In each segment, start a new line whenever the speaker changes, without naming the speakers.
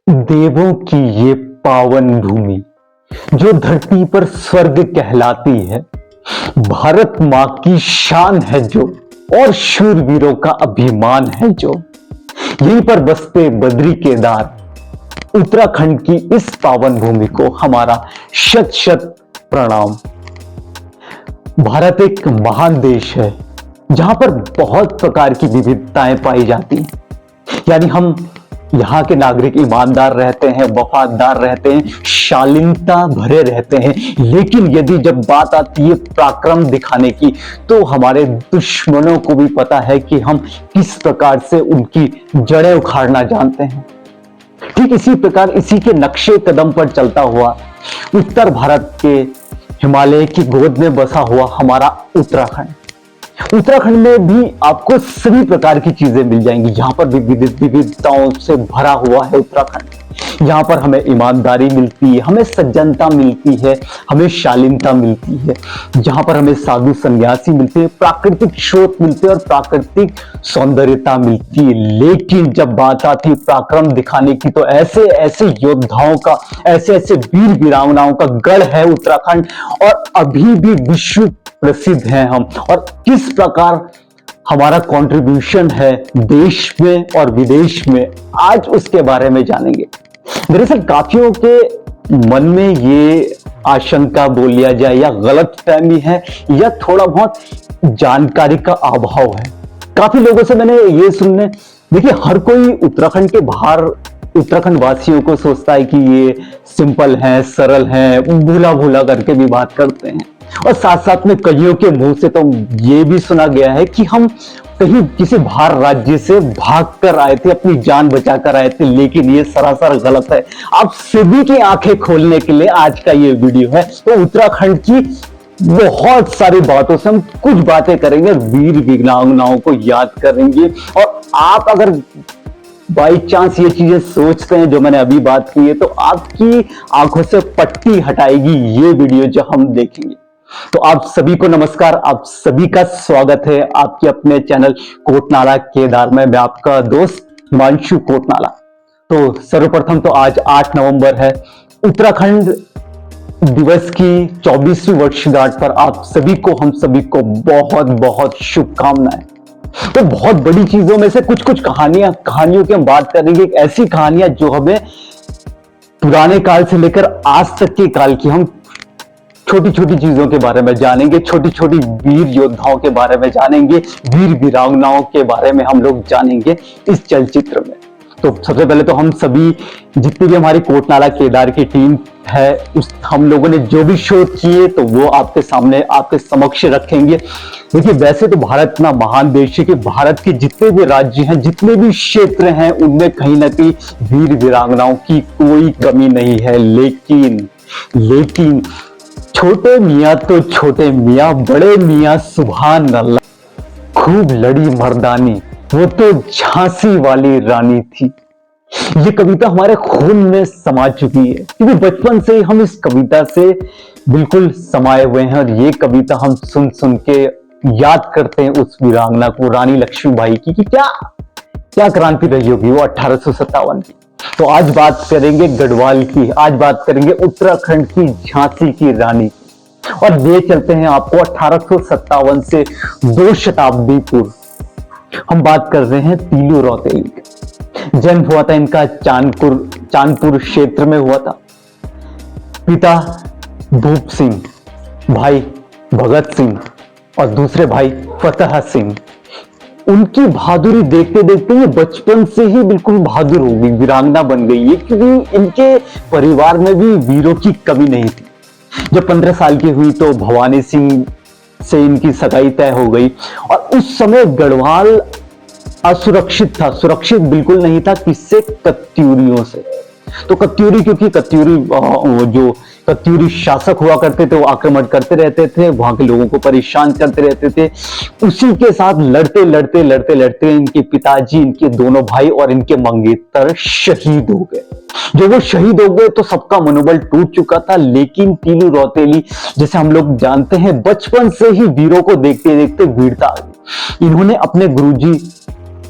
देवों की ये पावन भूमि जो धरती पर स्वर्ग कहलाती है, भारत मां की शान है जो, और शूरवीरों का अभिमान है जो। यहीं पर बसते बद्री केदार उत्तराखंड की इस पावन भूमि को हमारा शत शत प्रणाम। भारत एक महान देश है जहां पर बहुत प्रकार की विविधताएं पाई जाती हैं। यानी हम यहाँ के नागरिक ईमानदार रहते हैं, वफादार रहते हैं, शालीनता भरे रहते हैं, लेकिन यदि जब बात आती है पराक्रम दिखाने की तो हमारे दुश्मनों को भी पता है कि हम किस प्रकार से उनकी जड़ें उखाड़ना जानते हैं। ठीक इसी प्रकार इसी के नक्शे कदम पर चलता हुआ उत्तर भारत के हिमालय की गोद में बसा हुआ हमारा उत्तराखंड में भी आपको सभी प्रकार की चीजें मिल जाएंगी। जहां पर भी विविधताओं से भरा हुआ है उत्तराखंड। यहाँ पर हमें ईमानदारी मिलती है, हमें सज्जनता मिलती है, हमें शालीनता मिलती है। जहां पर हमें साधु संन्यासी मिलते हैं, प्राकृतिक स्रोत मिलते हैं और प्राकृतिक सौंदर्यता मिलती है। लेकिन जब बात आती है पराक्रम दिखाने की तो ऐसे ऐसे योद्धाओं का, ऐसे ऐसे वीर वीरांगनाओं का गढ़ है उत्तराखंड, और अभी भी विश्व प्रसिद्ध हैं हम। और किस प्रकार हमारा कंट्रीब्यूशन है देश में और विदेश में, आज उसके बारे में जानेंगे। दरअसल काफियों के मन में ये आशंका बोल लिया जाए या गलतफहमी है या थोड़ा बहुत जानकारी का अभाव है। काफी लोगों से मैंने ये सुनने, देखिए हर कोई उत्तराखंड के बाहर उत्तराखंड वासियों को सोचता है कि ये सिंपल हैं, सरल हैं, भूला भूला करके भी बात करते हैं। और साथ साथ में कईयों के मुंह से तो ये भी सुना गया है कि हम कहीं किसी बाहर राज्य से भाग कर आए थे, अपनी जान बचा कर आए थे, लेकिन ये सरासर गलत है। आप सभी की आंखें खोलने के लिए आज का ये वीडियो है। तो उत्तराखंड की बहुत सारी बातों से हम कुछ बातें करेंगे, वीर वीरांगनाओं को याद करेंगे। और आप अगर बाई चांस ये चीजें सोचते हैं जो मैंने अभी बात की है, तो आपकी आंखों से पट्टी हटाएगी ये वीडियो जो हम देखेंगे। तो आप सभी को नमस्कार, आप सभी का स्वागत है आपके अपने चैनल कोटनाला केदार में। मैं आपका दोस्त हिमांशु कोटनाला। तो सर्वप्रथम तो आज 8 नवंबर है, उत्तराखंड दिवस की 24वीं वर्षगांठ पर आप सभी को, हम सभी को बहुत बहुत शुभकामनाएं। तो बहुत बड़ी चीजों में से कुछ कुछ कहानियों की हम बात करेंगे। ऐसी कहानियां जो हमें पुराने काल से लेकर आज तक के काल की, हम छोटी छोटी चीजों के बारे में जानेंगे, छोटी छोटी वीर योद्धाओं के बारे में जानेंगे, वीर वीरांगनाओं के बारे में हम लोग जानेंगे इस चलचित्र में। तो सबसे पहले तो हम सभी जितनी भी हमारी कोटनाला केदार की टीम है, उस हम लोगों ने जो भी शोध किए तो वो आपके सामने, आपके समक्ष रखेंगे। देखिए वैसे तो भारत इतना महान देश है कि भारत के जितने भी राज्य हैं, जितने भी क्षेत्र हैं, उनमें कहीं ना कहीं वीर वीरांगनाओं की कोई कमी नहीं है। लेकिन छोटे मियाँ तो छोटे मियाँ, बड़े मियाँ सुभान अल्लाह, खूब लड़ी मर्दानी, वो तो झांसी वाली रानी थी। ये कविता हमारे खून में समा चुकी है, क्योंकि बचपन से ही हम इस कविता से बिल्कुल समाये हुए हैं। और ये कविता हम सुन सुन के याद करते हैं उस वीरांगना को, रानी लक्ष्मीबाई की, कि क्या क्रांति रही होगी वो 1857 की। तो आज बात करेंगे गढ़वाल की, आज बात करेंगे उत्तराखंड की झांसी की रानी की। और ले चलते हैं आपको 1857 से 2 शताब्दी पूर्व। हम बात कर रहे हैं तीलू रौतेली की। जन्म हुआ था इनका चांदपुर क्षेत्र में हुआ था। पिता भूप सिंह, भाई भगत सिंह और दूसरे भाई फतेह सिंह। उनकी बहादुरी देखते देखते ये बचपन से ही बिल्कुल बहादुर हो गई, वीरांगना बन गई है, क्योंकि इनके परिवार में भी वीरों की कमी नहीं थी। जब 15 साल की हुई तो भवानी सिंह से इनकी सगाई तय हो गई। और उस समय गढ़वाल असुरक्षित था, सुरक्षित बिल्कुल नहीं था। किससे? कत्यूरियों से। तो कत्यूरी, क्योंकि कत्यूरी शासक हुआ करते थे, वो आक्रमण करते रहते थे, वहां के लोगों को परेशान करते रहते थे। उसी के साथ लड़ते इनके पिताजी, इनके दोनों भाई और इनके मंगेतर शहीद हो गए। जब वो शहीद हो गए तो सबका मनोबल टूट चुका था। लेकिन तीलू रौतेली, जैसे हम लोग जानते हैं, बचपन से ही वीरों को देखते देखते वीरता आ गई। इन्होंने अपने गुरुजी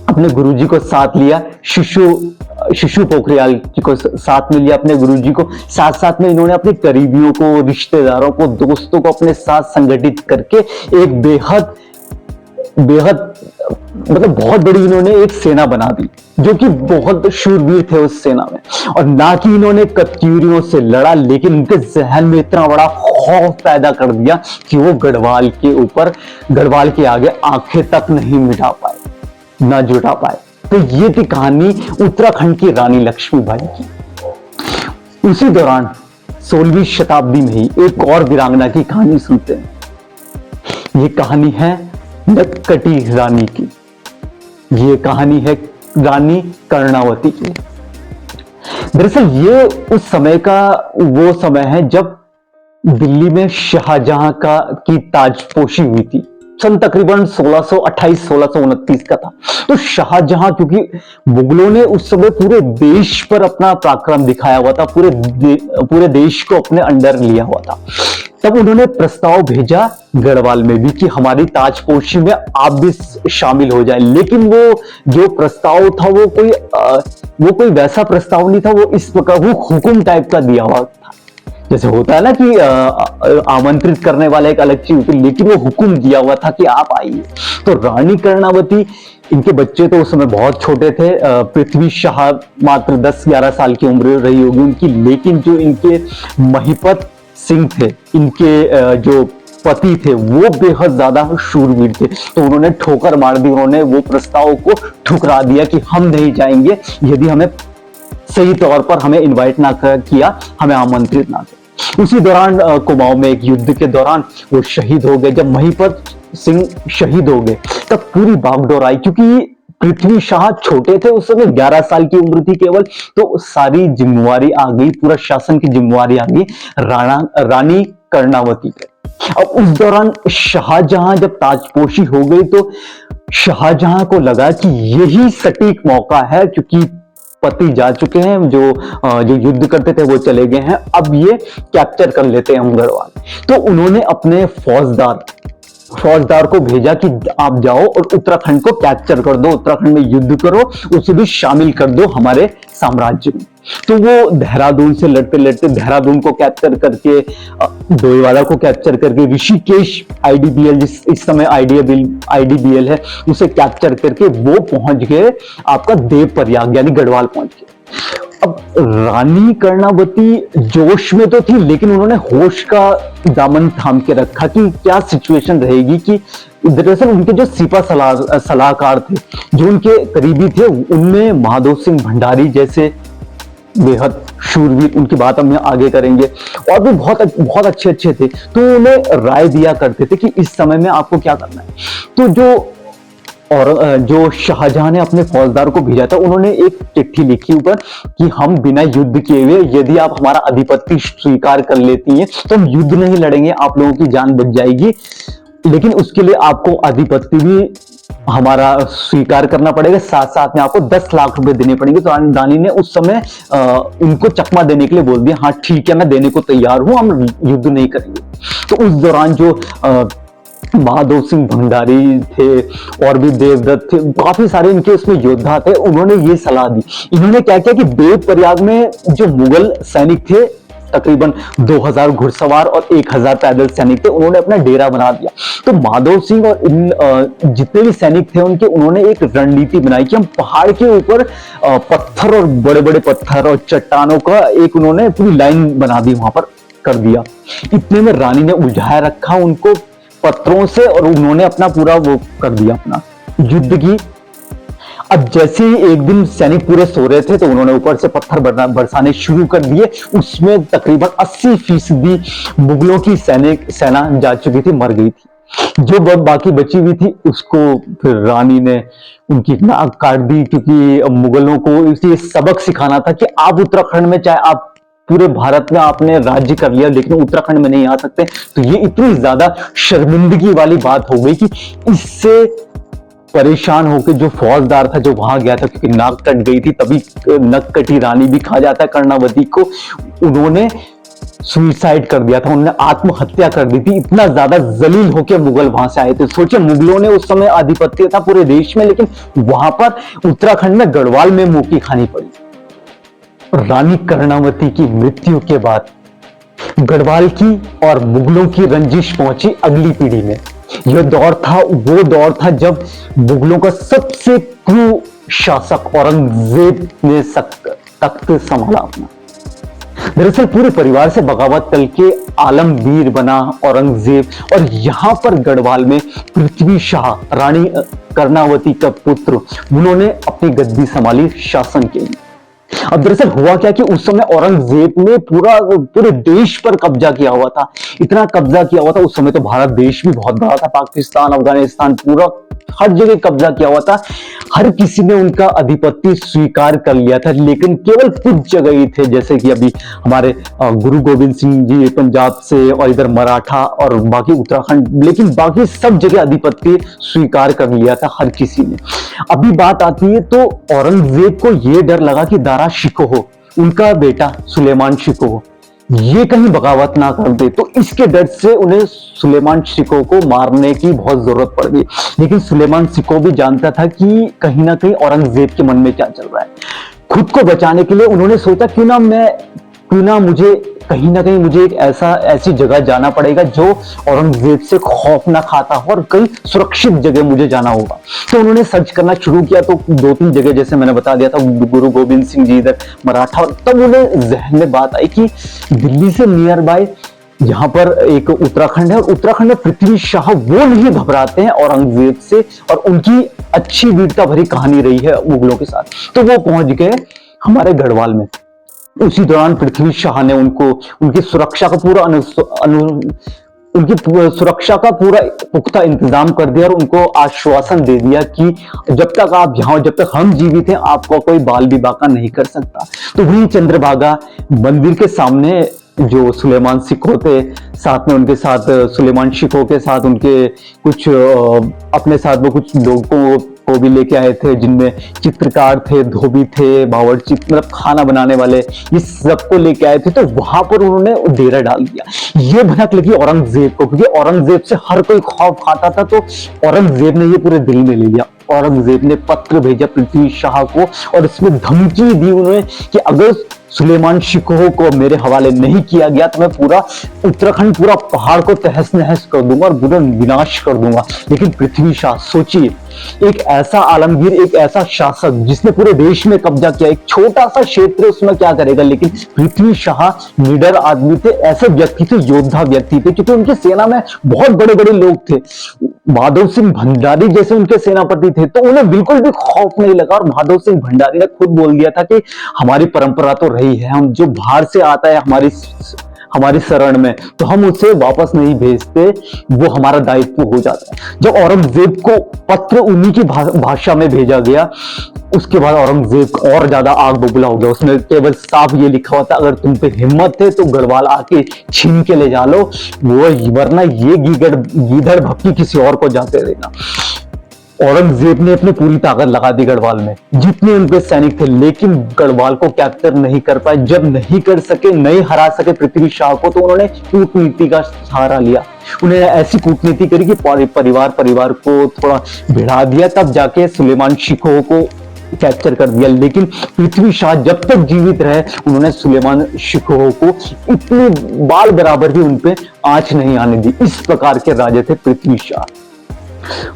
अपने गुरुजी को साथ लिया, शिशु पोखरियाल जी को साथ में लिया अपने गुरुजी को। साथ साथ में इन्होंने अपने करीबियों को, रिश्तेदारों को, दोस्तों को अपने साथ संगठित करके एक बेहद मतलब बहुत बड़ी इन्होंने एक सेना बना दी, जो कि बहुत शूरवीर थे उस सेना में। और ना कि इन्होंने कत्यूरियों से लड़ा, लेकिन उनके जहन में इतना बड़ा खौफ पैदा कर दिया कि वो गढ़वाल के आगे आंखें तक नहीं मिटा पाए, ना जुटा पाए। तो ये थी कहानी उत्तराखंड की रानी लक्ष्मीबाई की। उसी दौरान 16वीं शताब्दी में ही एक और वीरांगना की कहानी सुनते हैं। ये कहानी है नक्कटी रानी की। ये कहानी है रानी कर्णावती की। दरअसल ये उस समय का वो समय है जब दिल्ली में शाहजहां की ताजपोशी हुई थी। सन तकरीबन 1628-1629 का था। तो शाहजहां, क्योंकि मुगलों ने उस समय पूरे देश पर अपना पराक्रम दिखाया हुआ था, पूरे देश को अपने अंडर लिया हुआ था, तब उन्होंने प्रस्ताव भेजा गढ़वाल में भी कि हमारी ताजपोशी में आप भी शामिल हो जाए। लेकिन वो जो प्रस्ताव था वो कोई वैसा प्रस्ताव नहीं था, वो इस प्रकार वो हुक्म टाइप का दिया हुआ था। जैसे होता है ना कि आमंत्रित करने वाला एक अलग चीज होती, लेकिन वो हुक्म दिया हुआ था कि आप आइए। तो रानी कर्णावती, इनके बच्चे तो उस समय बहुत छोटे थे, पृथ्वी शाह मात्र 10-11 साल की उम्र रही होगी उनकी, लेकिन जो इनके महिपत सिंह थे, इनके जो पति थे, वो बेहद ज्यादा शूरवीर थे। तो उन्होंने ठोकर मार दी, उन्होंने वो प्रस्ताव को ठुकरा दिया कि हम नहीं जाएंगे यदि हमें सही तौर पर हमें इनवाइट ना किया, हमें आमंत्रित ना किया। उसी दौरान कुमाऊं में एक युद्ध के दौरान वो शहीद हो गए। जब महिपत सिंह शहीद हो गए तब पूरी बागडोर आई, क्योंकि पृथ्वी शाह छोटे थे उस समय, 11 साल की उम्र थी केवल। तो सारी जिम्मेवारी आ गई, पूरा शासन की जिम्मेवारी आ गई रानी कर्णावती पे। अब उस दौरान शाहजहां जब ताजपोशी हो गई तो शाहजहां को लगा कि यही सटीक मौका है, क्योंकि पति जा चुके हैं, जो युद्ध करते थे वो चले गए हैं, अब ये कैप्चर कर लेते हैं हम गढ़वाल। तो उन्होंने अपने फौजदार को भेजा कि आप जाओ और उत्तराखंड को कैप्चर कर दो, उत्तराखंड में युद्ध करो, उसे भी शामिल कर दो हमारे साम्राज्य में। तो वो देहरादून से लड़ते लड़ते देहरादून को कैप्चर करके, डोईवाला को कैप्चर करके, ऋषिकेश IDBL, जिस इस समय IDBL है, उसे कैप्चर करके वो पहुंच गए आपका देवप्रयाग यानी गढ़वाल पहुंच गए। अब रानी कर्णावती जोश में तो थी, लेकिन उन्होंने होश का दामन थाम के रखा कि क्या सिचुएशन रहेगी। कि दरअसल उनके जो सिपा सलाहकार थे, जो उनके करीबी थे, उनमें माधव सिंह भंडारी जैसे बेहद शूरवीर, उनकी बात हम आगे करेंगे, और भी बहुत अच्छे थे। तो उन्हें राय दिया करते थे कि इस समय में आपको क्या करना है। तो जो शाहजहां ने अपने फौजदार को भेजा था, उन्होंने एक चिट्ठी लिखी ऊपर कि हम बिना युद्ध किए हुए यदि आप हमारा आधिपत्य स्वीकार कर लेती हैं तो हम युद्ध नहीं लड़ेंगे, आप लोगों की जान बच जाएगी, लेकिन उसके लिए आपको आधिपत्य भी हमारा स्वीकार करना पड़ेगा, साथ साथ में आपको 10 लाख रुपए देने पड़ेंगे। तो रानी ने उस समय उनको चकमा देने के लिए बोल दिया, हाँ ठीक है, मैं देने को तैयार हूं, हम युद्ध नहीं करेंगे। तो उस दौरान जो महादेव सिंह भंडारी थे और भी देवदत्त थे, काफी सारे इनके उसमें योद्धा थे, उन्होंने ये सलाह दी। इन्होंने क्या किया कि देवप्रयाग में जो मुगल सैनिक थे, तकरीबन 2000 घुड़सवार और 1000 पैदल सैनिक थे, उन्होंने अपना डेरा बना दिया। तो माधव सिंह और इन जितने भी सैनिक थे उनके, उन्होंने एक रणनीति बनाई कि हम पहाड़ के ऊपर पत्थर और बड़े बड़े पत्थर और चट्टानों का एक उन्होंने पूरी लाइन बना दी, वहां पर कर दिया। इतने में रानी ने उलझाया रखा उनको पत्थरों से, और उन्होंने अपना पूरा वो कर दिया, अपना युद्ध की। अब जैसे ही एक दिन सैनिक पूरे सो रहे थे तो उन्होंने ऊपर से पत्थर बरसाने शुरू कर दिए। उसमें तकरीबन 80% मुगलों की सेना जा चुकी थी, मर गई थी। जो बाकी बची हुई थी उसको फिर रानी ने उनकी नाक काट दी, क्योंकि मुगलों को इसे सबक सिखाना था कि आप उत्तराखंड में, चाहे आप पूरे भारत में आपने राज्य कर लिया, लेकिन उत्तराखंड में नहीं आ सकते। तो ये इतनी ज्यादा शर्मिंदगी वाली बात हो गई कि इससे परेशान होकर जो फौजदार था, जो वहां गया था, क्योंकि नाक कट गई थी, तभी नक्कटी रानी भी कहा जाता है कर्णावती को, उन्होंने सुइसाइड कर दिया था, उन्होंने आत्महत्या कर दी थी। इतना ज्यादा जलील होकर मुगल वहां से आए थे। सोचिए, मुगलों ने उस समय आधिपत्य था पूरे देश में, लेकिन वहां पर उत्तराखंड में गढ़वाल में मुंह की खानी पड़ी। रानी कर्णावती की मृत्यु के बाद गढ़वाल की और मुगलों की रंजिश पहुंची अगली पीढ़ी में। यह दौर था, वो दौर था जब मुगलों का सबसे क्रूर शासक औरंगजेब ने तख्त संभाला अपना। दरअसल पूरे परिवार से बगावत करके आलमगीर बना औरंगजेब, और यहां पर गढ़वाल में पृथ्वी शाह, रानी कर्णावती का पुत्र, उन्होंने अपनी गद्दी संभाली शासन के लिए। अब दरअसल हुआ क्या कि उस समय औरंगजेब ने पूरे देश पर कब्जा किया हुआ था। इतना कब्जा किया हुआ था, उस समय तो भारत देश भी बहुत बड़ा था, पाकिस्तान, अफगानिस्तान, पूरा हर जगह कब्जा किया हुआ था। हर किसी ने उनका आधिपत्य स्वीकार कर लिया था, लेकिन केवल कुछ जगह ही थे, जैसे कि अभी हमारे गुरु गोविंद सिंह जी पंजाब से, और इधर मराठा और बाकी उत्तराखंड, लेकिन बाकी सब जगह आधिपत्य स्वीकार कर लिया था हर किसी ने। अभी बात आती है तो औरंगजेब को यह डर लगा कि दारा शिकोह, उनका बेटा सुलेमान शिकोह, ये कहीं बगावत ना कर दे, तो इसके डर से उन्हें सुलेमान शिकोह को मारने की बहुत जरूरत पड़ गई। लेकिन सुलेमान शिकोह भी जानता था कि कहीं ना कहीं औरंगजेब के मन में क्या चल रहा है। खुद को बचाने के लिए उन्होंने सोचा क्यों ना मुझे कहीं ना कहीं मुझे एक ऐसी जगह जाना पड़ेगा जो औरंगजेब से खौफ ना खाता हो, और कहीं सुरक्षित जगह मुझे जाना होगा। तो उन्होंने सर्च करना शुरू किया। तो 2-3 जगह, जैसे मैंने बता दिया था, गुरु गोविंद सिंह जी इधर मराठा, तब उन्हें जहन में बात आई कि दिल्ली से नियर बाय यहाँ पर एक उत्तराखंड है, और उत्तराखंड में पृथ्वी शाह वो नहीं घबराते हैं औरंगजेब से, और उनकी अच्छी वीरता भरी कहानी रही है मुगलों के साथ। तो वो पहुंच गए हमारे गढ़वाल में। उसी दौरान पृथ्वी शाह ने उनकी सुरक्षा का सुरक्षा का पूरा पुख्ता इंतजाम कर दिया, और उनको आश्वासन दे दिया कि जब तक हम जीवित हैं, आपको कोई बाल भी बाका नहीं कर सकता। तो वही चंद्रभागा मंदिर के सामने जो सुलेमान शिकोह थे, साथ में उनके साथ सुलेमान शिकोह के साथ उनके कुछ अपने साथ वो कुछ लोगों को भी लेके आए थे, जिनमें चित्रकार थे, धोबी थे, बावर्ची, मतलब खाना बनाने वाले, ये सबको लेके आए थे। तो वहां पर उन्होंने डेरा डाल दिया। ये भनक लगी औरंगजेब को, क्योंकि औरंगजेब से हर कोई खौफ खाता था, तो औरंगजेब ने ये पूरे दिल में ले लिया। औरंगजेब ने पत्र भेजा पृथ्वी शाह को, और इसमें धमकी दी उन्हें कि अगर सुलेमान शिकोह को मेरे हवाले नहीं किया गया तो मैं पूरा उत्तराखंड, पूरा पहाड़ को तहस नहस कर दूंगा और पूरा विनाश कर दूंगा। लेकिन पृथ्वी शाह, सोचिए, एक ऐसा आलमगीर, एक ऐसा शासक जिसने पूरे देश में कब्जा किया, एक छोटा सा क्षेत्र, उसमें क्या करेगा। लेकिन पृथ्वी शाह निडर आदमी थे, ऐसे व्यक्ति थे, योद्धा व्यक्ति थे, क्योंकि उनकी सेना में बहुत बड़े बड़े लोग थे। माधव सिंह भंडारी जैसे उनके सेनापति थे, तो उन्हें बिल्कुल भी खौफ नहीं लगा। और माधव सिंह भंडारी ने खुद बोल दिया था कि हमारी परंपरा तो रही है, हम जो बाहर से आता है हमारी शरण में, तो हम उसे वापस नहीं भेजते, वो हमारा दायित्व हो जाता है। जब औरंगजेब को पत्र उन्हीं की भाषा में भेजा गया, उसके बाद औरंगजेब और ज्यादा आग बबूला हो गया। उसमें केवल साफ ये लिखा हुआ था, अगर तुम पे हिम्मत है तो गढ़वाल आके छीन के ले जा लो, वरना ये गीदड़ भक्ति किसी और को जाते देना। औरंगजेब ने अपनी पूरी ताकत लगा दी गढ़वाल में, जितने उनके सैनिक थे, लेकिन गढ़वाल को कैप्चर नहीं कर पाए। जब नहीं कर सके, नहीं हरा सके पृथ्वी शाह को, तो उन्होंने कूटनीति का सहारा लिया। उन्होंने ऐसी कूटनीति करी कि परिवार को थोड़ा भिड़ा दिया, तब जाके सुलेमान शिकोह को कैप्चर कर दिया। लेकिन पृथ्वी शाह जब तक जीवित रहे, उन्होंने सुलेमान शिकोह को इतनी बाल बराबर भी उनपे आंच नहीं आने दी। इस प्रकार के राजे थे पृथ्वी शाह।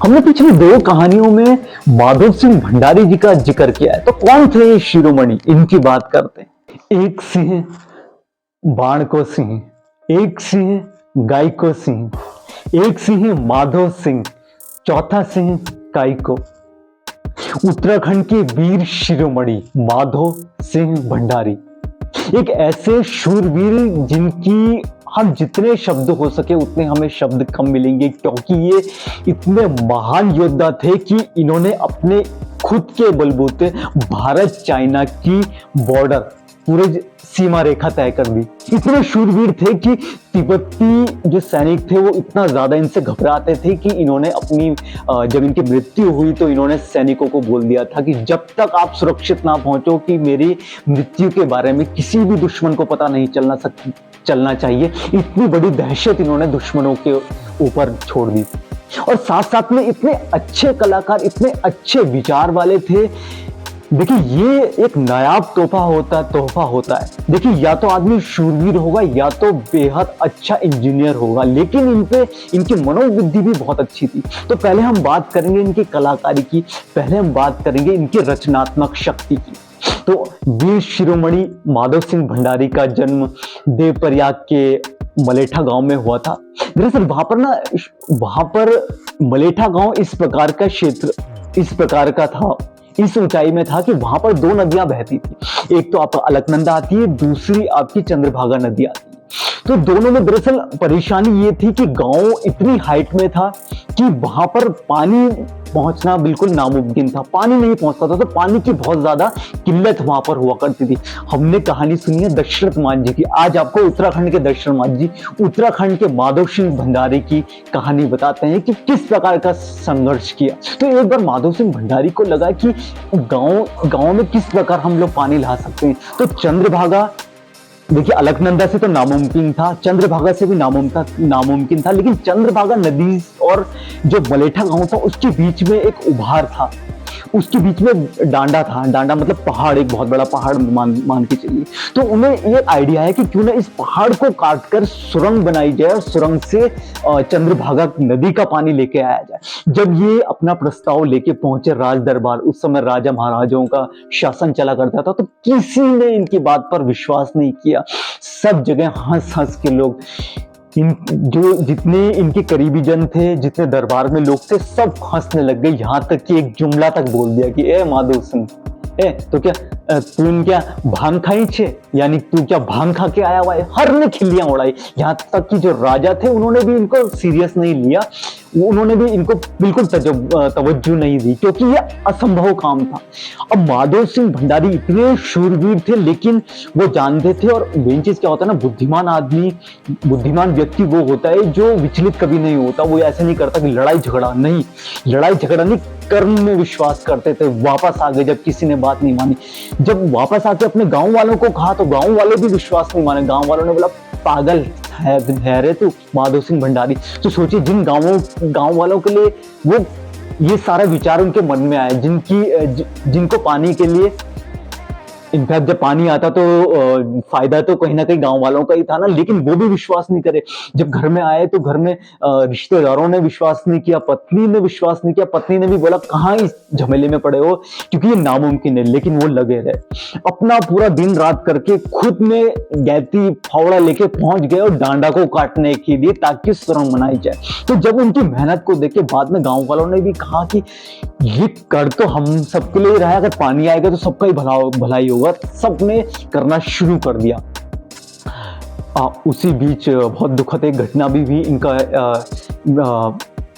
हमने पिछली 2 कहानियों में माधव सिंह भंडारी जी का जिक्र किया है, तो कौन थे ये शिरोमणि, इनकी बात करते हैं। एक सिंह बाण को सिंह, एक सिंह गाय को सिंह, एक सिंह माधव सिंह, चौथा सिंह काई को। उत्तराखंड के वीर शिरोमणि माधव सिंह भंडारी एक ऐसे शूरवीर जिनकी हम जितने शब्द हो सके उतने हमें शब्द कम मिलेंगे, क्योंकि ये इतने महान योद्धा थे कि इन्होंने अपने खुद के बलबूते भारत चाइना की बॉर्डर पूरे सीमा रेखा तय कर दी। इतने शूरवीर थे कि तिब्बती जो सैनिक थे वो इतना ज्यादा इनसे घबराते थे कि इन्होंने अपनी जब इनकी मृत्यु हुई तो इन्होंने सैनिकों को बोल दिया था कि जब तक आप सुरक्षित ना पहुंचो कि मेरी मृत्यु के बारे में किसी भी दुश्मन को पता नहीं चलना चाहिए। इतनी बड़ी दहशत इन्होंने दुश्मनों के ऊपर छोड़ दी और साथ साथ में इतने अच्छे कलाकार, इतने अच्छे विचार वाले थे। देखिए ये एक नायाब तोहफा होता है। देखिए या तो आदमी शूरवीर होगा या तो बेहद अच्छा इंजीनियर होगा, लेकिन इनकी मनोबुद्धि भी बहुत अच्छी थी। तो पहले हम बात करेंगे इनकी कलाकारी की, पहले हम बात करेंगे इनकी रचनात्मक शक्ति की। तो वीर शिरोमणि माधव सिंह भंडारी का जन्म देवप्रयाग के मलेठा गांव में हुआ था। दरअसल वहां पर मलेठा गांव इस प्रकार का था, इस ऊंचाई में था कि वहां पर दो नदियां बहती थी। एक तो आपका अलकनंदा आती है, दूसरी आपकी चंद्रभागा नदी आती है। तो दोनों में दरअसल परेशानी ये थी कि गांव इतनी हाइट में था कि वहां पर पानी पहुंचना बिल्कुल नामुमकिन था। पानी नहीं पहुंचता था, तो पानी की बहुत ज्यादा किल्लत वहां पर हुआ करती थी। हमने कहानी सुनी है दशरथ मान जी की। आज आपको उत्तराखंड के दशरथ मान जी, उत्तराखंड के माधव सिंह भंडारी की कहानी बताते हैं कि किस प्रकार का संघर्ष किया। तो एक बार माधव सिंह भंडारी को लगा कि गांव में किस प्रकार हम लोग पानी ला सकते हैं। तो चंद्रभागा, देखिए अलकनंदा से तो नामुमकिन था, चंद्रभागा से भी नामुमकिन था, लेकिन चंद्रभागा नदी और जो मलेठा गांव था उसके बीच में एक उभार था, उसके बीच में डांडा था। डांडा मतलब पहाड़, एक बहुत बड़ा पहाड़ मान के चलिए। तो उन्हें ये आइडिया है कि क्यों ना इस पहाड़ को काटकर सुरंग बनाई जाए और सुरंग से चंद्रभागा नदी का पानी लेके आया जाए। जब ये अपना प्रस्ताव लेके पहुंचे राज दरबार, उस समय राजा महाराजाओं का शासन चला करता था, तो किसी ने इनकी बात पर विश्वास नहीं किया। सब जगह हंस हंस के लोग, जितने इनके करीबी जन थे, जितने दरबार में लोग थे, सब हंसने लग गए। यहां तक कि एक जुमला तक बोल दिया कि ए माधव सिंह, तो क्या तू क्या भांग खाई छे, यानी तू क्या भांग खा के आया हुआ है। हर ने खिल्लियां उड़ाई। यहां तक कि जो राजा थे उन्होंने भी इनको सीरियस नहीं लिया, उन्होंने भी इनको बिल्कुल तवज्जो नहीं दी, क्योंकि ये असंभव काम था। अब माधव सिंह भंडारी इतने शूरवीर थे, लेकिन वो जानते थे, और मेन चीज क्या होता है ना, बुद्धिमान व्यक्ति वो होता है जो विचलित कभी नहीं होता। वो ऐसे नहीं करता कि लड़ाई झगड़ा नहीं, कर्म में विश्वास करते थे। वापस आ गए जब किसी ने बात नहीं मानी। जब वापस आके अपने गांव वालों को कहा तो गांव वाले भी विश्वास नहीं माने। गांव वालों ने बोला पागल है रे तू माधव सिंह भंडारी। तो सोचिए, जिन गांव वालों के लिए वो ये सारा विचार उनके मन में आया, जिनको पानी के लिए, इनफैक्ट जब पानी आता तो फायदा तो कहीं ना कहीं गांव वालों का ही था ना, लेकिन वो भी विश्वास नहीं करे। जब घर में आए तो घर में रिश्तेदारों ने विश्वास नहीं किया, पत्नी ने विश्वास नहीं किया। पत्नी ने भी बोला कहाँ इस झमेले में पड़े हो, क्योंकि ये नामुमकिन है। लेकिन वो लगे रहे, अपना पूरा दिन रात करके खुद में गैती फावड़ा लेके पहुंच गए और डांडा को काटने के लिए, ताकि सुरंग बनाई जाए। तो जब उनकी मेहनत को देखे बाद में गाँव वालों ने भी कहा कि ये कर तो हम सबके लिए रहा है, अगर पानी आएगा तो सबका ही भलाई होगा। सबने करना शुरू कर दिया। उसी बीच बहुत दुखद एक घटना भी हुई। इनका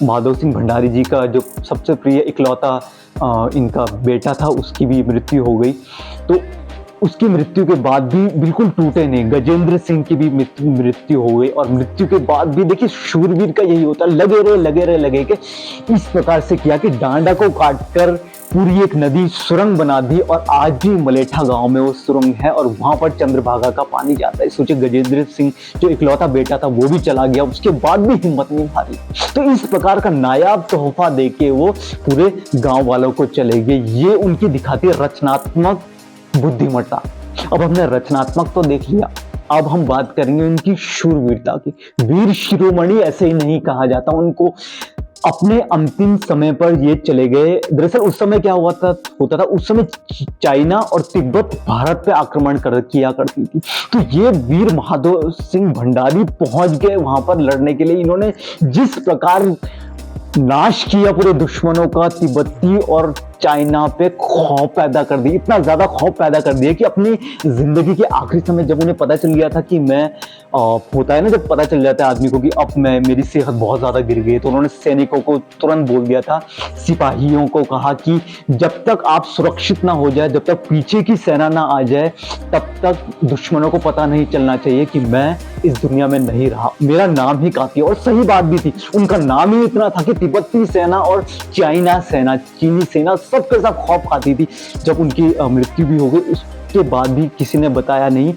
माधव सिंह भंडारी जी का जो सबसे प्रिय इकलौता इनका बेटा था, उसकी भी मृत्यु हो गई। तो उसकी मृत्यु के बाद भी बिल्कुल टूटे नहीं, गजेंद्र सिंह की भी मृत्यु हो गई। और मृत्यु के बाद भी देखिए शूरवीर का यही होता है, लगे के इस प्रकार से किया कि डांडा को काटकर पूरी एक नदी सुरंग बना दी। और आज भी मलेठा गांव में वो सुरंग है और वहां पर चंद्रभागा का पानी जाता है। सोचिए, गजेंद्र सिंह जो इकलौता बेटा था वो भी चला गया, उसके बाद भी हिम्मत नहीं हारी। तो इस प्रकार का नायाब तोहफा देके वो पूरे गांव वालों को चले गए। ये उनकी दिखाती है रचनात्मक बुद्धिमत्ता। अब हमने रचनात्मक तो देख लिया, अब हम बात करेंगे उनकी शूरवीरता की। वीर शिरोमणि ऐसे ही नहीं कहा जाता उनको। अपने अंतिम समय पर ये चले गए। दरअसल उस समय क्या होता था, उस समय चाइना और तिब्बत भारत पे आक्रमण किया करती थी। तो ये वीर माधव सिंह भंडारी पहुंच गए वहां पर लड़ने के लिए। इन्होंने जिस प्रकार नाश किया पूरे दुश्मनों का, तिब्बती और चाइना पे खौफ पैदा कर दी, इतना ज्यादा खौफ पैदा कर दिया कि अपनी जिंदगी के आखिरी समय जब उन्हें पता चल गया था कि मैं होता है ना जब पता चल जाता है आदमी को कि अब मैं मेरी सेहत बहुत ज्यादा गिर गई, तो उन्होंने सैनिकों को तुरंत बोल दिया था, सिपाहियों को कहा कि जब तक आप सुरक्षित ना हो जाए, जब तक पीछे की सेना ना आ जाए, तब तक दुश्मनों को पता नहीं चलना चाहिए कि मैं इस दुनिया में नहीं रहा, मेरा नाम ही काफी है। और सही बात भी थी, उनका नाम ही इतना था कि तिब्बती सेना और चाइना सेना, चीनी सेना सबके साथ खौफ खाती थी। जब उनकी मृत्यु भी हो गई, उसके बाद भी किसी ने बताया नहीं,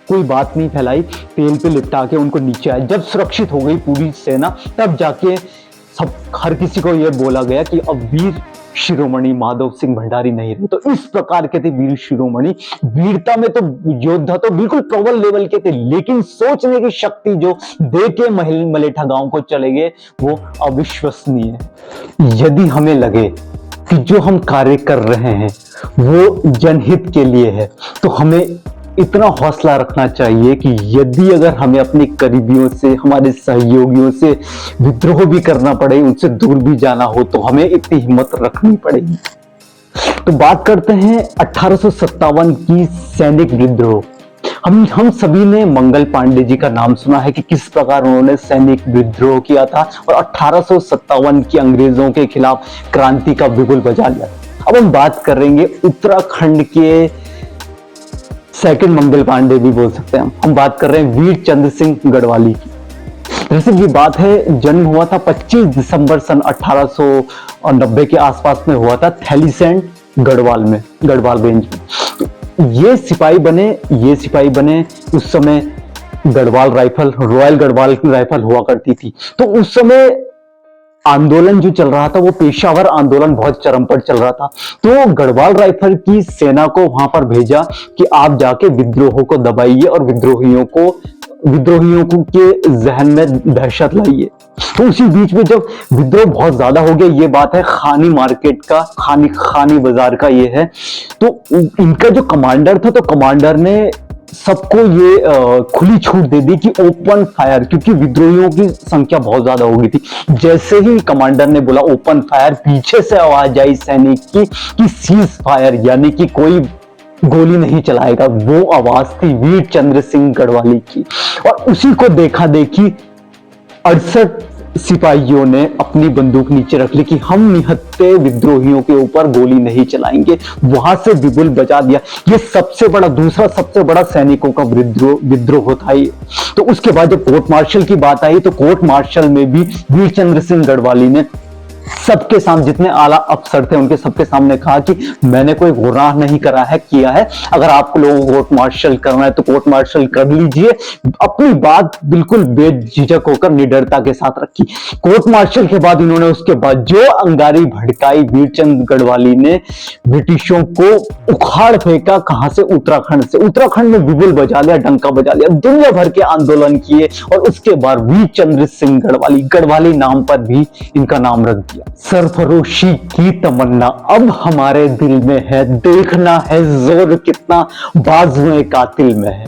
कोई बात नहीं फैलाई, तेल पे लिपटा के उनको नीचे आए। जब सुरक्षित हो गई पूरी सेना, तब जाके सब हर किसी को यह बोला गया कि अब वीर शिरोमणि माधव सिंह भंडारी नहीं रहे। तो इस प्रकार के थे वीर शिरोमणि। वीरता में तो योद्धा तो बिल्कुल प्रबल लेवल के थे, लेकिन सोचने की शक्ति जो दे के मलेठा गांव को चले गए, वो अविश्वसनीय है। यदि हमें लगे कि जो हम कार्य कर रहे हैं वो जनहित के लिए है, तो हमें इतना हौसला रखना चाहिए कि यदि अगर हमें अपने करीबियों से, हमारे सहयोगियों से विद्रोह भी करना पड़े, उनसे दूर भी जाना हो, तो हमें इतनी हिम्मत रखनी पड़ेगी। तो बात करते हैं 1857 की सैनिक विद्रोह। हम सभी ने मंगल पांडे जी का नाम सुना है कि किस प्रकार उन्होंने सैनिक विद्रोह किया था और 1857 की अंग्रेजों के खिलाफ क्रांति का बिगुल बजा लिया। अब हम बात करेंगे उत्तराखंड के सेकंड मंगल पांडे भी बोल सकते हैं हम बात कर रहे हैं वीर चंद्र सिंह गढ़वाली की। जैसे की बात है, जन्म हुआ था 25 दिसंबर सन 1890 के आसपास में हुआ था, थैलीसैंड गढ़वाल में, गढ़वाल रेंज में। ये सिपाही बने उस समय गढ़वाल राइफल, रॉयल गढ़वाल की राइफल हुआ करती थी। तो उस समय आंदोलन जो चल रहा था वो पेशावर आंदोलन बहुत चरम पर चल रहा था। तो गढ़वाल राइफल की सेना को वहां पर भेजा कि आप जाके विद्रोह को दबाइए और विद्रोहियों को के जहन में दहशत लाइए। तो उसी बीच में जब विद्रोह बहुत ज्यादा हो गया, ये बात है खानी मार्केट का, खानी बाजार का ये है, तो इनका जो कमांडर था, तो कमांडर ने सबको ये खुली छूट दे दी कि ओपन फायर, क्योंकि विद्रोहियों की संख्या बहुत ज्यादा हो गई थी। जैसे ही कमांडर ने बोला ओपन फायर, पीछे से आवाज आई सैनिक की कि सीज फायर, यानी कि कोई गोली नहीं चलाएगा। वो आवाज थी वीर चंद्र सिंह गढ़वाली की। और उसी को देखा देखी 68 सिपाहियों ने अपनी बंदूक नीचे रख ली कि हम निहत्थे विद्रोहियों के ऊपर गोली नहीं चलाएंगे। वहां से बिगुल बजा दिया। ये दूसरा सबसे बड़ा सैनिकों का विद्रोह था ये। तो उसके बाद जब कोर्ट मार्शल की बात आई, तो कोर्ट मार्शल में भी वीर चंद्र सिंह गढ़वाली ने सबके सामने, जितने आला अफसर थे उनके सबके सामने कहा कि मैंने कोई गुनाह नहीं किया है। अगर आप लोगों को कोर्ट मार्शल करना है तो कोर्ट मार्शल कर लीजिए। अपनी बात बिल्कुल बेझिझक होकर निडरता के साथ रखी। कोर्ट मार्शल के बाद इन्होंने उसके बाद जो अंगारी भड़काई वीरचंद गढ़वाली ने, ब्रिटिशों को उखाड़ फेंका। कहां से? उत्तराखंड से। उत्तराखंड में बिगुल बजा लिया, डंका बजा लिया, दुनिया भर के आंदोलन किए और उसके बाद वीर चंद्र सिंह गढ़वाली नाम पर भी इनका नाम रख दिया। सरफरोशी की तमन्ना अब हमारे दिल में है, देखना है जोर कितना बाजुए कातिल में है।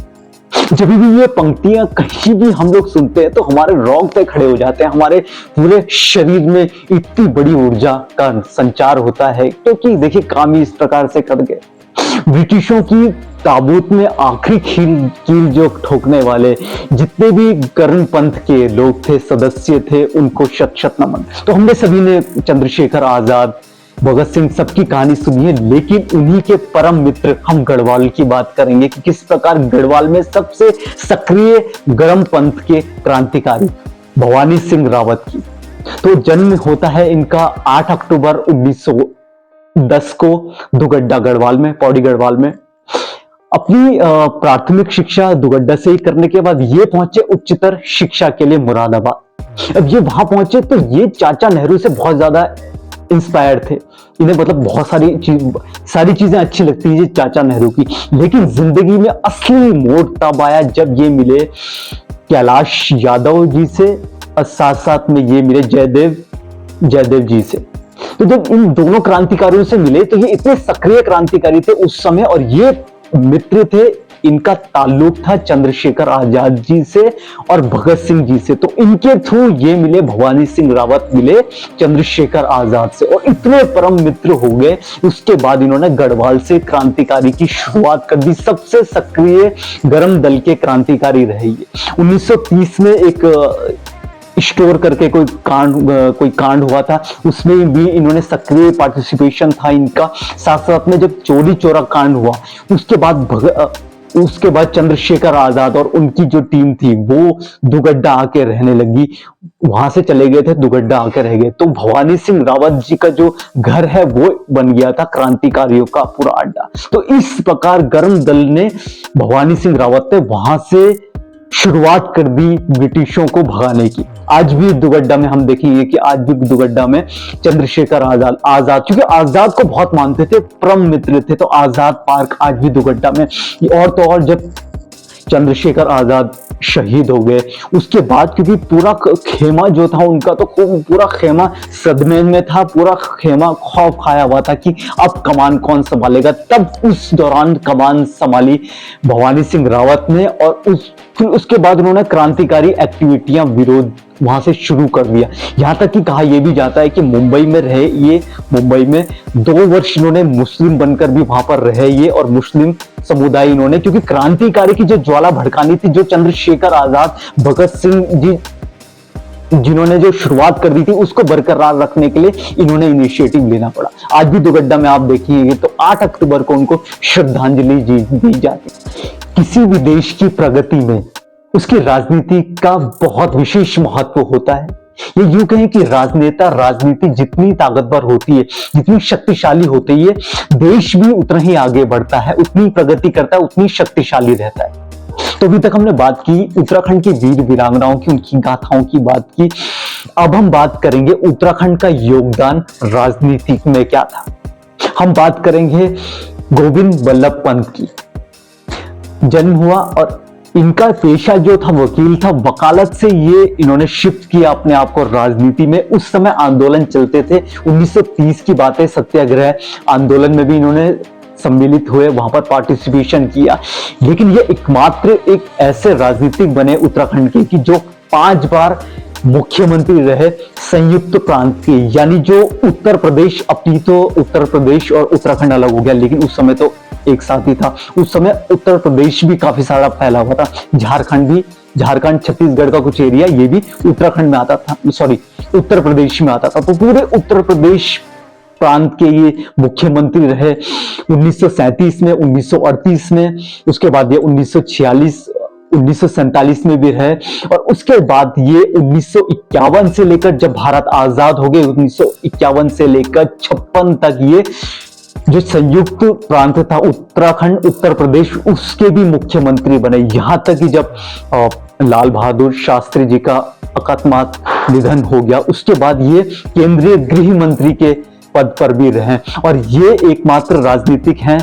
जब भी ये पंक्तियां कहीं भी हम लोग सुनते हैं तो हमारे रोंगटे खड़े हो जाते हैं, हमारे पूरे शरीर में इतनी बड़ी ऊर्जा का संचार होता है, क्योंकि देखिए काम ही इस प्रकार से कर गए। ब्रिटिशों की ताबूत में आखिरी कील जो ठोकने वाले जितने भी कर्ण पंथ के लोग थे, सदस्य थे, उनको शत शत नमन। तो हमने सभी ने चंद्रशेखर आजाद, भगत सिंह सबकी कहानी सुनी है, लेकिन उन्हीं के परम मित्र हम गढ़वाल की बात करेंगे कि किस प्रकार गढ़वाल में सबसे सक्रिय गर्म पंथ के क्रांतिकारी भवानी सिंह रावत की। तो जन्म होता है इनका 8 अक्टूबर 1910 को दुगड्डा गढ़वाल में, पौड़ी गढ़वाल में। अपनी प्राथमिक शिक्षा दुगड्डा से ही करने के बाद ये पहुंचे उच्चतर शिक्षा के लिए मुरादाबाद। अब ये वहां पहुंचे तो ये चाचा नेहरू से बहुत ज्यादा इंस्पायर थे। इन्हें मतलब बहुत सारी चीजें अच्छी लगती है चाचा नेहरू की। लेकिन जिंदगी में असली मोड़ तब आया जब ये मिले कैलाश यादव जी से और साथ साथ में ये मिले जयदेव जी से। तो जब इन दोनों क्रांतिकारियों से मिले तो ये इतने सक्रिय क्रांतिकारी थे उस समय, और ये मित्र थे इनका ताल्लुक था चंद्रशेखर आजाद जी से और भगत सिंह जी से। तो इनके थ्रू ये मिले, भवानी सिंह रावत मिले चंद्रशेखर आजाद से और इतने परम मित्र हो गए। उसके बाद इन्होंने गढ़वाल से क्रांतिकारी की शुरुआत कर दी। सबसे सक्रिय गर्म दल के क्रांतिकारी रहे ये। 1930 में एक स्टोर करके कोई कांड हुआ था, उसमें भी इन्होंने सक्रिय पार्टिसिपेशन था इनका। साथ साथ में जब चोरी चोरा कांड हुआ उसके बाद चंद्रशेखर आजाद और उनकी जो टीम थी वो दुगड्डा आके रहने लगी, वहां से चले गए थे, दुगड्डा आके रह गए। तो भवानी सिंह रावत जी का जो घर है वो बन गया था क्रांतिकारियों का पूरा अड्डा। तो इस प्रकार गर्म दल ने, भवानी सिंह रावत ने वहां से शुरुआत कर दी ब्रिटिशों को भगाने की। आज भी दुगड्डा में हम देखेंगे कि आज भी दुगड्डा में चंद्रशेखर आजाद क्योंकि आजाद को बहुत मानते थे, परम मित्र थे, तो आजाद पार्क आज भी दुगड्डा में। और तो और जब चंद्रशेखर आजाद शहीद हो गए उसके बाद, क्योंकि पूरा खेमा जो था उनका, तो पूरा खेमा सदमे में था, पूरा खेमा खौफ खाया हुआ था कि अब कमान कौन संभालेगा। तब उस दौरान कमान संभाली भवानी सिंह रावत ने और फिर उसके बाद उन्होंने क्रांतिकारी एक्टिविटियां, विरोध वहां से शुरू कर दिया। यहां तक कि कहा यह भी जाता है कि मुंबई में रहे ये, मुंबई में 2 वर्ष इन्होंने मुस्लिम बनकर भी वहां पर रहे ये और मुस्लिम समुदाय इन्होंने, क्योंकि क्रांतिकारी की जो ज्वाला भड़कानी थी, जो चंद्रशेखर आजाद, भगत सिंह जी जिन्होंने जो शुरुआत कर दी थी, उसको बरकरार रखने के लिए इन्होंने इनिशिएटिव लेना पड़ा। आज भी दुगड्डा में आप देखिएगा तो 8 अक्टूबर को उनको श्रद्धांजलि दी जाती। किसी भी देश की प्रगति में उसकी राजनीति का बहुत विशेष महत्व होता है। ये यूं कहें कि राजनीति जितनी ताकतवर होती है, जितनी शक्तिशाली होती है, देश भी उतना ही आगे बढ़ता है, उतनी प्रगति करता है, उतनी शक्तिशाली रहता है। तो अभी तक हमने बात की उत्तराखंड के वीर वीरांगनाओं की, उनकी गाथाओं की बात की। अब हम बात करेंगे उत्तराखंड का योगदान राजनीति में क्या था। हम बात करेंगे गोविंद बल्लभ पंत की। जन्म हुआ और इनका पेशा जो था वकील था, वकालत से ये इन्होंने शिफ्ट किया अपने आप को राजनीति में। उस समय आंदोलन चलते थे, 1930 की बातें, सत्याग्रह आंदोलन में भी इन्होंने सम्मिलित हुए, वहां पर पार्टिसिपेशन किया। लेकिन ये एकमात्र एक ऐसे राजनीतिक बने उत्तराखंड के कि जो 5 बार मुख्यमंत्री रहे संयुक्त प्रांत के, यानी जो उत्तर प्रदेश, अभी तो उत्तर प्रदेश और उत्तराखंड अलग हो गया, लेकिन उस समय तो एक साथ ही था। उस समय उत्तर प्रदेश भी काफी सारा फैला हुआ था, झारखंड छत्तीसगढ़ का कुछ एरिया ये भी उत्तराखंड में आता था, सॉरी उत्तर प्रदेश में आता था। तो पूरे उत्तर प्रदेश प्रांत के ये मुख्यमंत्री रहे 1937 में, 1938 में, उसके बाद ये 1946 1947 में भी रहे और उसके बाद ये 1951 से लेकर, जब भारत आजाद हो गए 1951 से लेकर 56 तक ये जो संयुक्त प्रांत था उत्तराखंड, उत्तर प्रदेश, उसके भी मुख्यमंत्री बने। यहां तक कि जब लाल बहादुर शास्त्री जी का अकस्मात निधन हो गया, उसके बाद ये केंद्रीय गृह मंत्री के पद पर भी रहे और ये एकमात्र राजनीतिक हैं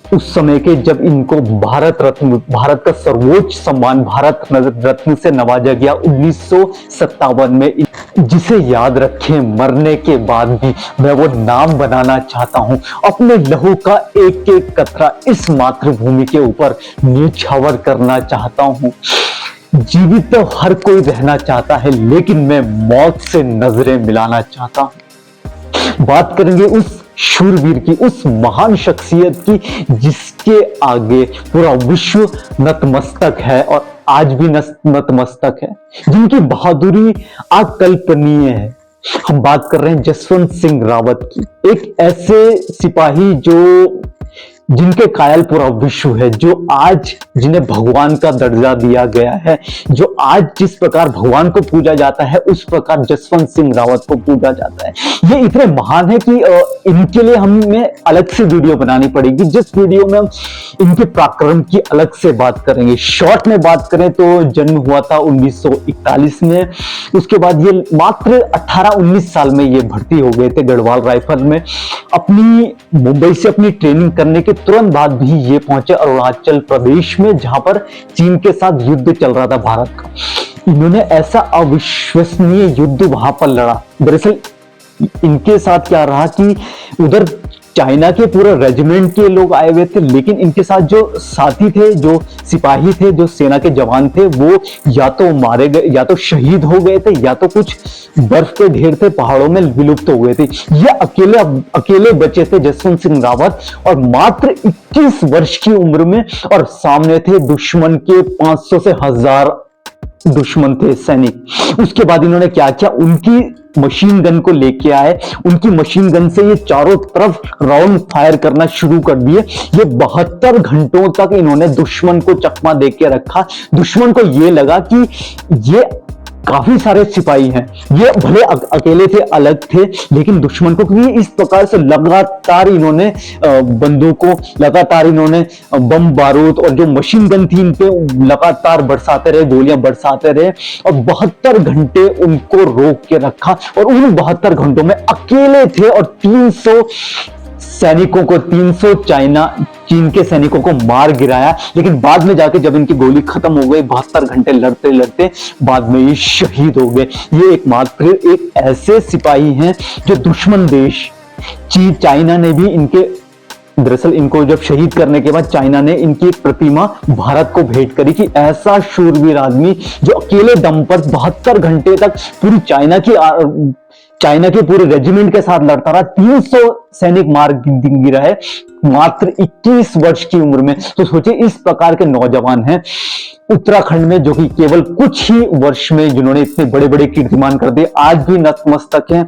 उस समय के जब इनको भारत रत्न, भारत का सर्वोच्च सम्मान भारत रत्न से नवाजा गया 1957 में। जिसे याद रखें मरने के बाद भी मैं वो नाम बनाना चाहता हूं, अपने लहू का एक एक कतरा इस मातृभूमि के ऊपर न्यौछावर करना चाहता हूं। जीवित तो हर कोई रहना चाहता है, लेकिन मैं मौत से नजरें मिलाना चाहता हूं। बात करेंगे उस शूरवीर की, उस महान शख्सियत की जिसके आगे पूरा विश्व नतमस्तक है और आज भी नतमस्तक है, जिनकी बहादुरी अकल्पनीय है। हम बात कर रहे हैं जसवंत सिंह रावत की, एक ऐसे सिपाही जिनके कायल पूरा विश्व है, जो आज जिन्हें भगवान का दर्जा दिया गया है, जो आज जिस प्रकार भगवान को पूजा जाता है उस प्रकार जसवंत सिंह रावत को पूजा जाता है। ये इतने महान है कि इनके लिए हमें अलग से वीडियो बनानी पड़ेगी, जिस वीडियो में हम इनके पराक्रम की अलग से बात करेंगे। शॉर्ट में बात करें तो जन्म हुआ था 1941 में, उसके बाद ये मात्र 18-19 साल में ये भर्ती हो गए थे गढ़वाल राइफल में। अपनी मुंबई से अपनी ट्रेनिंग करने के तुरंत बाद भी ये पहुंचे अरुणाचल प्रदेश में, जहां पर चीन के साथ युद्ध चल रहा था भारत का। इन्होंने ऐसा अविश्वसनीय युद्ध वहां पर लड़ा। दरअसल इनके साथ क्या रहा कि उधर चाइना के पूरे रेजिमेंट के लोग आए हुए थे, लेकिन इनके साथ जो साथी थे, जो सिपाही थे, जो सेना के जवान थे, वो या तो मारे गए, या तो शहीद हो गए थे, या तो कुछ बर्फ के ढेर थे पहाड़ों में विलुप्त हो गए थे। ये अकेले अकेले बचे थे जसवंत सिंह रावत, और मात्र 21 वर्ष की उम्र में, और सामने थे दुश्मन के 500 से 1000 दुश्मन थे सैनिक। उसके बाद इन्होंने क्या किया, उनकी मशीन गन को लेके आए, उनकी मशीन गन से ये चारों तरफ राउंड फायर करना शुरू कर दिए। ये 72 घंटों तक इन्होंने दुश्मन को चकमा दे के रखा। दुश्मन को ये लगा कि ये काफी सारे सिपाही हैं, ये भले अकेले थे, अलग थे, लेकिन दुश्मन को, क्योंकि इस प्रकार से लगातार इन्होंने बंदूकों, लगातार इन्होंने बम बारूद और जो मशीन गन थी इन पे लगातार बरसाते रहे, गोलियां बरसाते रहे, और 72 घंटे उनको रोक के रखा। और उन 72 घंटों में अकेले थे, और 300 सैनिकों को, 300 चीन के सैनिकों को मार गिराया। लेकिन बाद में जाके जब इनकी गोली खत्म हो गई, 72 घंटे लड़ते लड़ते बाद में ये शहीद हो गए। ये एकमात्र एक ऐसे सिपाही हैं जो दुश्मन देश चाइना ने भी इनके, दरअसल इनको जब शहीद करने के बाद चाइना ने इनकी एक प्रतिमा भारत को भेंट करी कि ऐसा शूरवीर आदमी जो अकेले दम पर 72 घंटे तक पूरी चाइना के पूरे रेजिमेंट के साथ लड़ता रहा, 300 सैनिक मार गिरा है मात्र 21 वर्ष की उम्र में। तो सोचिए, इस प्रकार के नौजवान हैं उत्तराखंड में, जो कि केवल कुछ ही वर्ष में जिन्होंने इतने बड़े बड़े कीर्तिमान कर दिए, आज भी नतमस्तक हैं।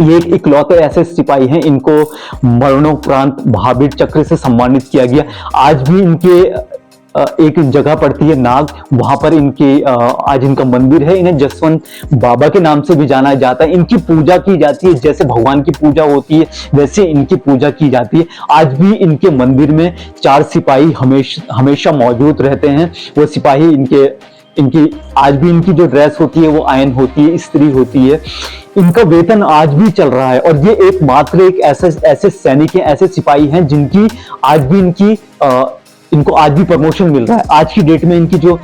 ये एक इकलौते ऐसे सिपाही हैं, इनको मरणोपरांत महावीर चक्र से सम्मानित किया गया। आज भी इनके एक जगह पड़ती है नाग, वहां पर इनके आज इनका मंदिर है। इन्हें जसवंत बाबा के नाम से भी जाना जाता है। इनकी पूजा की जाती है, जैसे भगवान की पूजा होती है वैसे इनकी पूजा की जाती है। आज भी इनके मंदिर में 4 सिपाही हमेशा मौजूद रहते हैं। वो सिपाही इनकी आज भी इनकी जो ड्रेस होती है वो आयन होती है, इस्त्री होती है। इनका वेतन आज भी चल रहा है, और ये एकमात्र एक ऐसे सैनिक हैं, ऐसे सिपाही हैं जिनकी आज भी इनको आज भी प्रमोशन मिल रहा है। आज की डेट में इनकी जो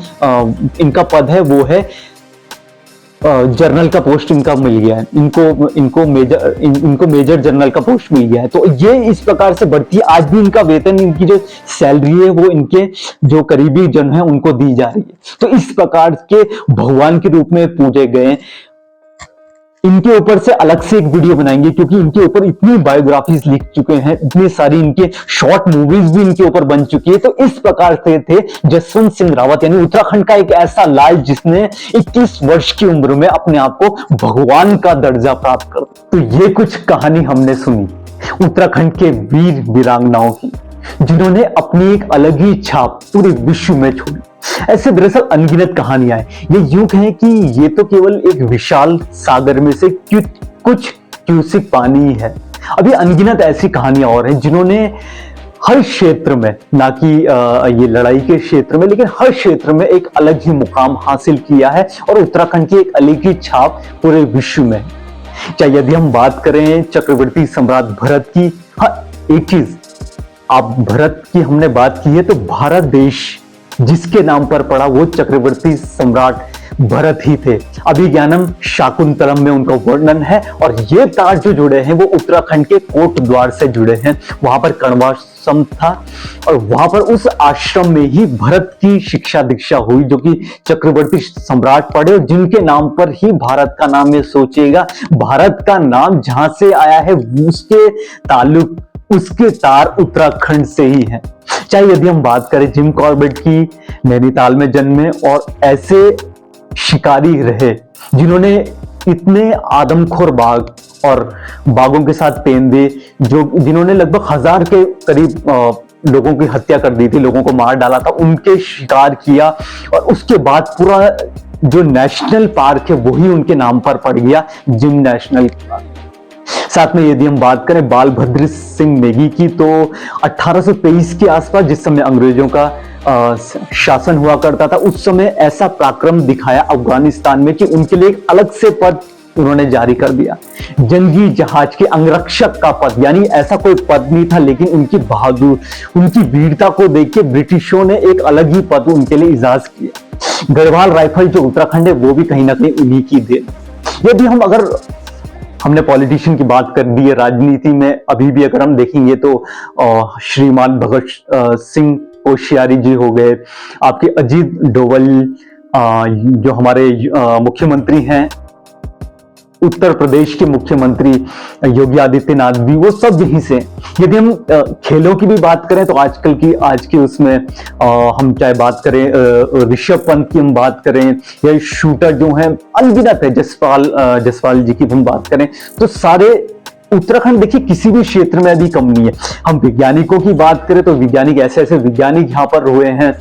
इनका पद है वो है जनरल का पोस्ट इनका मिल गया है। इनको मेजर जनरल का पोस्ट मिल गया है। तो ये इस प्रकार से बढ़ती है। आज भी इनका वेतन, इनकी जो सैलरी है वो इनके जो करीबी जन है उनको दी जा रही है। तो इस प्रकार के भगवान के रूप में पूजे गए। इनके ऊपर से अलग से एक वीडियो बनाएंगे, क्योंकि इनके ऊपर इतनी बायोग्राफीज लिख चुके हैं, इतनी सारी इनके शॉर्ट मूवीज भी इनके ऊपर बन चुकी है। तो इस प्रकार से थे जसवंत सिंह रावत, यानी उत्तराखंड का एक ऐसा लाल जिसने 21 वर्ष की उम्र में अपने आप को भगवान का दर्जा प्राप्त कर। तो ये कुछ कहानी हमने सुनी उत्तराखंड के वीर वीरांगनाओं की, जिन्होंने अपनी एक अलग ही छाप पूरे विश्व में छोड़ी। ऐसे दरअसल अनगिनत कहानियां हैं। ये यूं कहें कि ये तो केवल एक विशाल सागर में से कुछ क्यूसिक पानी है। अभी अनगिनत ऐसी कहानियां और हैं जिन्होंने हर क्षेत्र में, ना कि ये लड़ाई के क्षेत्र में, लेकिन हर क्षेत्र में एक अलग ही मुकाम हासिल किया है, और उत्तराखंड की एक अलग ही छाप पूरे विश्व में। चाहे यदि हम बात करें चक्रवर्ती सम्राट भरत की, हाँ एक चीज, आप भरत की हमने बात की है, तो भारत देश जिसके नाम पर पड़ा वो चक्रवर्ती सम्राट भरत ही थे। अभिज्ञानम शाकुंतलम में उनका वर्णन है, और ये तार जो जुड़े हैं वो उत्तराखंड के कोट द्वार से जुड़े हैं। वहां पर कण्वाश्रम था, और वहां पर उस आश्रम में ही भरत की शिक्षा दीक्षा हुई, जो कि चक्रवर्ती सम्राट पढ़े, और जिनके नाम पर ही भारत का नाम, ये सोचिएगा भारत का नाम जहां से आया है उसके तार उत्तराखंड से ही है। चाहे यदि हम बात करें जिम कॉर्बेट की, नैनीताल में जन्मे और ऐसे शिकारी रहे जिन्होंने इतने आदमखोर बाघ और बाघों के साथ तेंदे, जिन्होंने लगभग 1000 के करीब लोगों की हत्या कर दी थी, लोगों को मार डाला था, उनके शिकार किया, और उसके बाद पूरा जो नेशनल पार्क है वही उनके नाम पर पड़ गया, जिम नेशनल पार्क। साथ में यदि हम बात करें बालभद्र सिंह नेगी की, तो 1823 के आसपास, जिस समय अंग्रेजों का शासन हुआ करता था, उस समय ऐसा पराक्रम दिखाया अफगानिस्तान में कि उनके लिए एक अलग से पद उन्होंने जारी कर दिया, जंगी जहाज के अंगरक्षक का पद। यानी ऐसा कोई पद नहीं था, लेकिन उनकी बहादुर, उनकी वीरता को देख के ब्रिटिशों ने एक अलग ही पद उनके लिए इजाज किया। गढ़वाल राइफल जो उत्तराखंड है वो भी कहीं ना कहीं उन्हीं की देन। यदि हम अगर हमने पॉलिटिशियन की बात कर दी है। राजनीति में अभी भी अगर हम देखेंगे तो श्रीमान भगत सिंह कोश्यारी जी हो गए, आपके अजीत डोभाल जो हमारे मुख्यमंत्री हैं, उत्तर प्रदेश के मुख्यमंत्री योगी आदित्यनाथ भी, वो सब यहीं से। यदि हम खेलों की भी बात करें तो आज के उसमें हम चाहे बात करें ऋषभ पंत की हम बात करें, या शूटर जो हैं अनगिनत है, जसपाल जी की हम बात करें, तो सारे उत्तराखंड देखिए किसी भी क्षेत्र में अभी कम नहीं है। हम वैज्ञानिकों की बात करें तो वैज्ञानिक ऐसे ऐसे वैज्ञानिक यहाँ पर हुए हैं,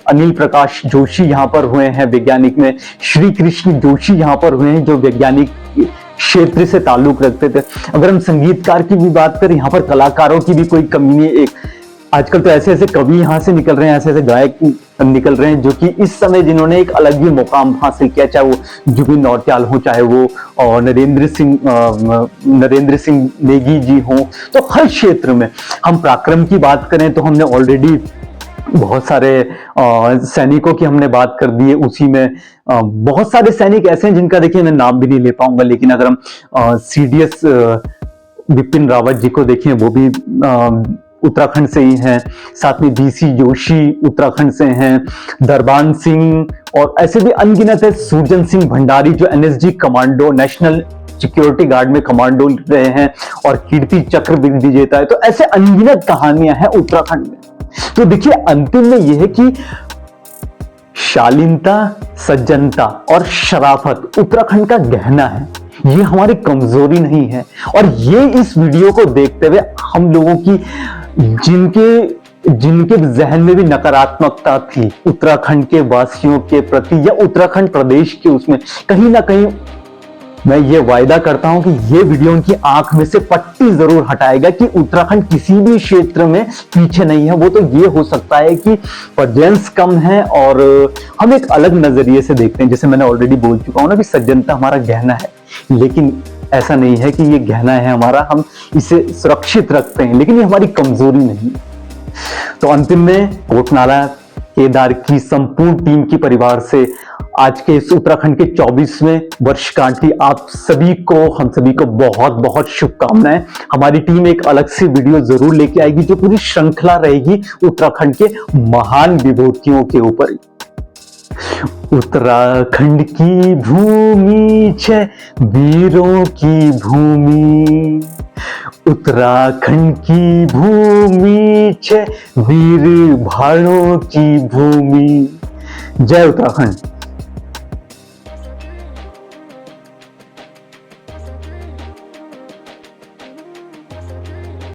अनिल प्रकाश जोशी यहाँ पर हुए हैं वैज्ञानिक में, श्री कृष्ण जोशी यहाँ पर हुए हैं जो वैज्ञानिक क्षेत्र से ताल्लुक रखते थे। अगर हम संगीतकार की भी बात करें, यहाँ पर कलाकारों की भी कोई कमी नहीं। एक आजकल तो ऐसे ऐसे कवि यहाँ से निकल रहे हैं, ऐसे ऐसे गायक निकल रहे हैं जो कि इस समय जिन्होंने एक अलग ही मुकाम हासिल किया, चाहे वो जुबिन नौटियाल हो, चाहे वो नरेंद्र सिंह नेगी जी हो। तो हर क्षेत्र में हम पराक्रम की बात करें तो हमने ऑलरेडी बहुत सारे सैनिकों की हमने बात कर दी है। उसी में बहुत सारे सैनिक ऐसे हैं जिनका देखिए मैं नाम भी नहीं ले पाऊंगा, लेकिन अगर हम सीडीएस बिपिन रावत जी को देखें, वो भी उत्तराखंड से ही हैं। साथ में बीसी जोशी उत्तराखंड से हैं, दरबान सिंह, और ऐसे भी अनगिनत है, सुरजन सिंह भंडारी जो NSG commando, national security guard में कमांडो रहे हैं और कीर्ति चक्र विजेता है। तो ऐसे अनगिनत कहानियां हैं उत्तराखंड में। तो देखिए अंतिम में यह है कि शालीनता, सज्जनता और शराफत उत्तराखंड का गहना है, ये हमारी कमजोरी नहीं है। और ये इस वीडियो को देखते हुए हम लोगों की जिनके जहन में भी नकारात्मकता थी उत्तराखंड के वासियों के प्रति या उत्तराखंड प्रदेश के, उसमें कहीं ना कहीं मैं ये वायदा करता हूं कि ये वीडियो उनकी आंख में से पट्टी जरूर हटाएगा कि उत्तराखंड किसी भी क्षेत्र में पीछे नहीं है। वो तो ये हो सकता है कि प्रेजेंस कम है और हम एक अलग नजरिए से देखते हैं, जैसे मैंने ऑलरेडी बोल चुका हूं ना कि सज्जनता हमारा गहना है, लेकिन ऐसा नहीं है कि ये गहना है हमारा, हम इसे सुरक्षित रखते हैं, लेकिन ये हमारी कमजोरी नहीं। तो अंतिम में कोटनाला केदार की संपूर्ण टीम की परिवार से आज के इस उत्तराखंड के 24वें वर्षगांठ की आप सभी को, हम सभी को बहुत बहुत शुभकामनाएं। हमारी टीम एक अलग से वीडियो जरूर लेके आएगी जो पूरी श्रृंखला रहेगी उत्तराखंड के महान विभूतियों के ऊपर। उत्तराखंड की भूमि छे वीरों की भूमि, उत्तराखंड की भूमि छे वीर भाड़ों की भूमि। जय उत्तराखंड।